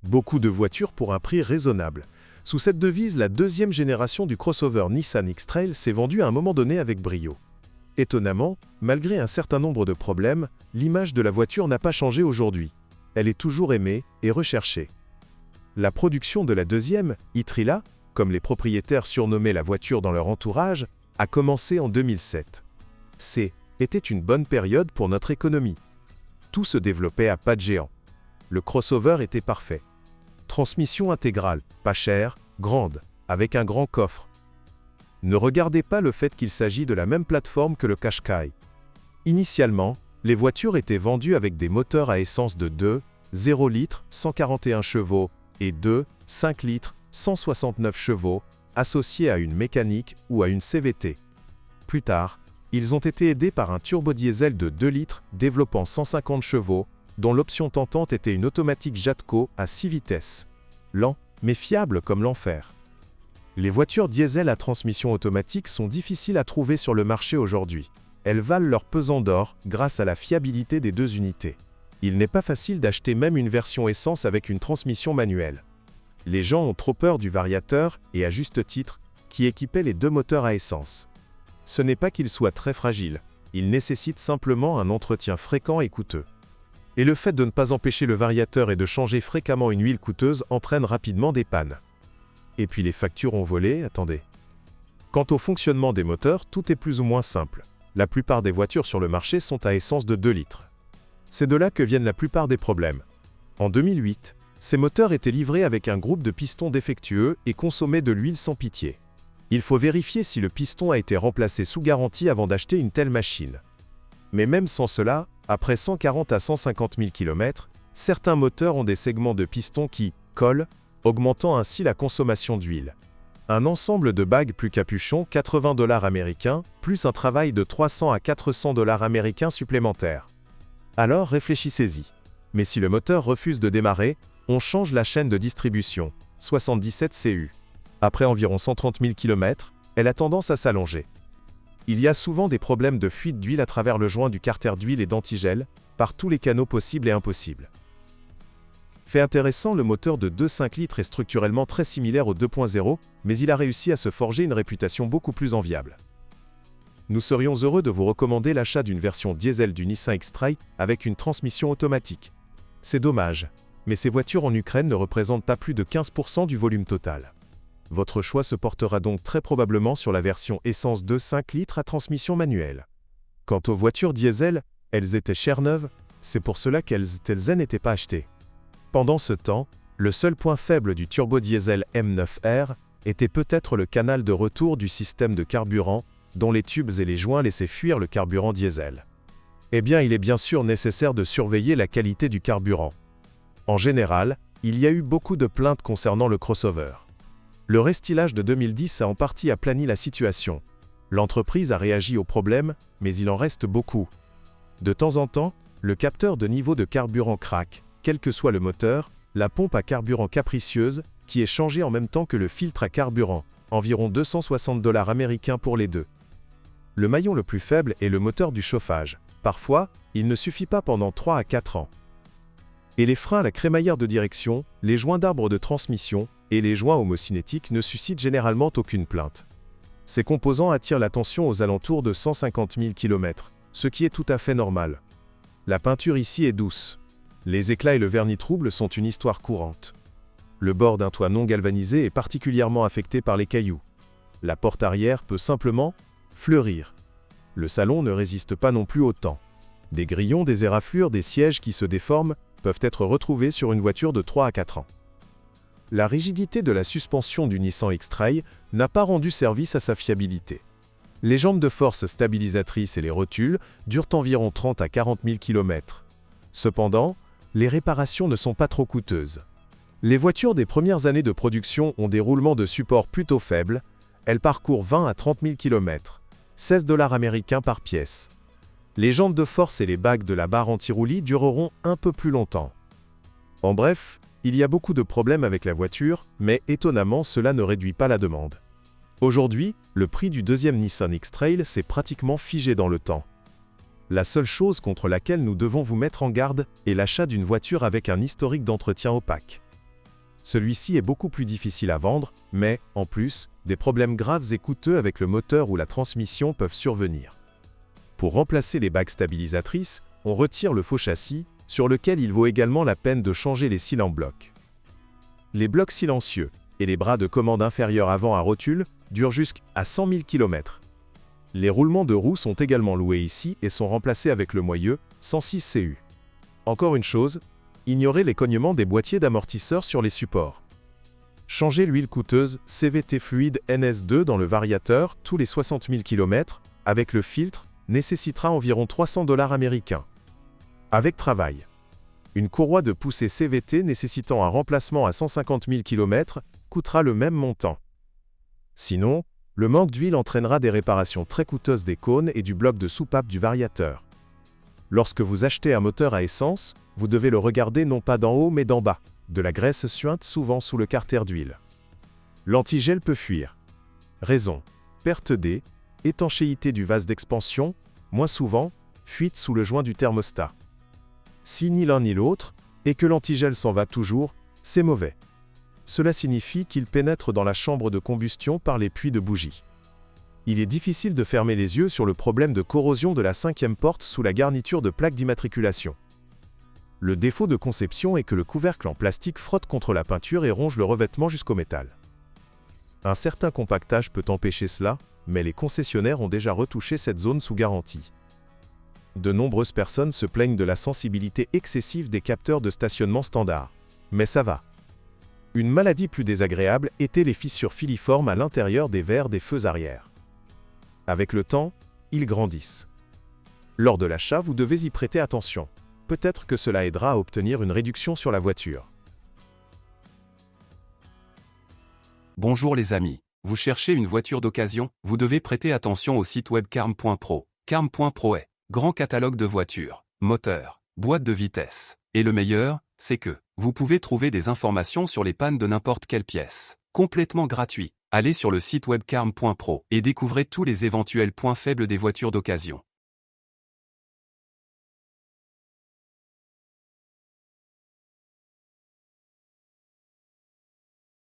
Beaucoup de voitures pour un prix raisonnable. Sous cette devise, la deuxième génération du crossover Nissan X-Trail s'est vendue à un moment donné avec brio. Étonnamment, malgré un certain nombre de problèmes, l'image de la voiture n'a pas changé aujourd'hui. Elle est toujours aimée et recherchée. La production de la deuxième, e-Trila, comme les propriétaires surnommaient la voiture dans leur entourage, a commencé en 2007. Était une bonne période pour notre économie. Tout se développait à pas de géant. Le crossover était parfait. Transmission intégrale, pas chère, grande, avec un grand coffre. Ne regardez pas le fait qu'il s'agit de la même plateforme que le Qashqai. Initialement, les voitures étaient vendues avec des moteurs à essence de 2, 0 litres, 141 chevaux, et 2, 5 litres, 169 chevaux, associés à une mécanique ou à une CVT. Plus tard, ils ont été aidés par un turbodiesel de 2 litres développant 150 chevaux, dont l'option tentante était une automatique Jatco à 6 vitesses. Lent, mais fiable comme l'enfer. Les voitures diesel à transmission automatique sont difficiles à trouver sur le marché aujourd'hui. Elles valent leur pesant d'or grâce à la fiabilité des deux unités. Il n'est pas facile d'acheter même une version essence avec une transmission manuelle. Les gens ont trop peur du variateur, et à juste titre, qui équipait les deux moteurs à essence. Ce n'est pas qu'il soit très fragile, il nécessite simplement un entretien fréquent et coûteux. Et le fait de ne pas empêcher le variateur et de changer fréquemment une huile coûteuse entraîne rapidement des pannes. Et puis les factures ont volé, attendez. Quant au fonctionnement des moteurs, tout est plus ou moins simple. La plupart des voitures sur le marché sont à essence de 2 litres. C'est de là que viennent la plupart des problèmes. En 2008, ces moteurs étaient livrés avec un groupe de pistons défectueux et consommaient de l'huile sans pitié. Il faut vérifier si le piston a été remplacé sous garantie avant d'acheter une telle machine. Mais même sans cela, après 140 à 150 000 km, certains moteurs ont des segments de piston qui collent, augmentant ainsi la consommation d'huile. Un ensemble de bagues plus capuchon, 80 $ américains, plus un travail de 300 à 400 $ américains supplémentaires. Alors réfléchissez-y. Mais si le moteur refuse de démarrer, on change la chaîne de distribution, 77 CU. Après environ 130 000 km, elle a tendance à s'allonger. Il y a souvent des problèmes de fuite d'huile à travers le joint du carter d'huile et d'antigel, par tous les canaux possibles et impossibles. Fait intéressant, le moteur de 2,5 litres est structurellement très similaire au 2.0, mais il a réussi à se forger une réputation beaucoup plus enviable. Nous serions heureux de vous recommander l'achat d'une version diesel du Nissan X-Trail avec une transmission automatique. C'est dommage, mais ces voitures en Ukraine ne représentent pas plus de 15% du volume total. Votre choix se portera donc très probablement sur la version essence 2,5 litres à transmission manuelle. Quant aux voitures diesel, elles étaient chères neuves, c'est pour cela qu'elles n'étaient pas achetées. Pendant ce temps, le seul point faible du turbodiesel M9R était peut-être le canal de retour du système de carburant, dont les tubes et les joints laissaient fuir le carburant diesel. Eh bien, il est bien sûr nécessaire de surveiller la qualité du carburant. En général, il y a eu beaucoup de plaintes concernant le crossover. Le restylage de 2010 a en partie aplani la situation. L'entreprise a réagi au problème, mais il en reste beaucoup. De temps en temps, le capteur de niveau de carburant craque, quel que soit le moteur, la pompe à carburant capricieuse, qui est changée en même temps que le filtre à carburant, environ 260 $ américains pour les deux. Le maillon le plus faible est le moteur du chauffage. Parfois, il ne suffit pas pendant 3 à 4 ans. Et les freins à la crémaillère de direction, les joints d'arbre de transmission et les joints homocinétiques ne suscitent généralement aucune plainte. Ces composants attirent l'attention aux alentours de 150 000 km, ce qui est tout à fait normal. La peinture ici est douce. Les éclats et le vernis trouble sont une histoire courante. Le bord d'un toit non galvanisé est particulièrement affecté par les cailloux. La porte arrière peut simplement fleurir. Le salon ne résiste pas non plus au temps. Des grillons, des éraflures, des sièges qui se déforment peuvent être retrouvés sur une voiture de 3 à 4 ans. La rigidité de la suspension du Nissan X-Trail n'a pas rendu service à sa fiabilité. Les jambes de force stabilisatrices et les rotules durent environ 30 à 40 000 km. Cependant, les réparations ne sont pas trop coûteuses. Les voitures des premières années de production ont des roulements de support plutôt faibles, elles parcourent 20 à 30 000 km, 16 $ américains par pièce. Les jantes de force et les bagues de la barre anti-roulis dureront un peu plus longtemps. En bref, il y a beaucoup de problèmes avec la voiture, mais étonnamment cela ne réduit pas la demande. Aujourd'hui, le prix du deuxième Nissan X-Trail s'est pratiquement figé dans le temps. La seule chose contre laquelle nous devons vous mettre en garde est l'achat d'une voiture avec un historique d'entretien opaque. Celui-ci est beaucoup plus difficile à vendre, mais, en plus, des problèmes graves et coûteux avec le moteur ou la transmission peuvent survenir. Pour remplacer les bagues stabilisatrices, on retire le faux châssis, sur lequel il vaut également la peine de changer les cils en bloc. Les blocs silencieux et les bras de commande inférieurs avant à rotule durent jusqu'à 100 000 km. Les roulements de roues sont également loués ici et sont remplacés avec le moyeu 106 CU. Encore une chose, ignorez les cognements des boîtiers d'amortisseurs sur les supports. Changez l'huile coûteuse CVT Fluid NS2 dans le variateur tous les 60 000 km, avec le filtre, nécessitera environ 300 $ américains. Avec travail. Une courroie de poussée CVT nécessitant un remplacement à 150 000 km coûtera le même montant. Sinon, le manque d'huile entraînera des réparations très coûteuses des cônes et du bloc de soupape du variateur. Lorsque vous achetez un moteur à essence, vous devez le regarder non pas d'en haut mais d'en bas. De la graisse suinte souvent sous le carter d'huile. L'antigel peut fuir. Raison: perte d'air, étanchéité du vase d'expansion, moins souvent, fuite sous le joint du thermostat. Si ni l'un ni l'autre, et que l'antigel s'en va toujours, c'est mauvais. Cela signifie qu'il pénètre dans la chambre de combustion par les puits de bougie. Il est difficile de fermer les yeux sur le problème de corrosion de la 5e porte sous la garniture de plaque d'immatriculation. Le défaut de conception est que le couvercle en plastique frotte contre la peinture et ronge le revêtement jusqu'au métal. Un certain compactage peut empêcher cela, mais les concessionnaires ont déjà retouché cette zone sous garantie. De nombreuses personnes se plaignent de la sensibilité excessive des capteurs de stationnement standard. Mais ça va. Une maladie plus désagréable était les fissures filiformes à l'intérieur des verres des feux arrière. Avec le temps, ils grandissent. Lors de l'achat, vous devez y prêter attention. Peut-être que cela aidera à obtenir une réduction sur la voiture. Bonjour les amis. Vous cherchez une voiture d'occasion? Vous devez prêter attention au site web carm.pro. Carm.pro est grand catalogue de voitures, moteurs, boîtes de vitesse. Et le meilleur, c'est que vous pouvez trouver des informations sur les pannes de n'importe quelle pièce. Complètement gratuit. Allez sur le site web carm.pro et découvrez tous les éventuels points faibles des voitures d'occasion.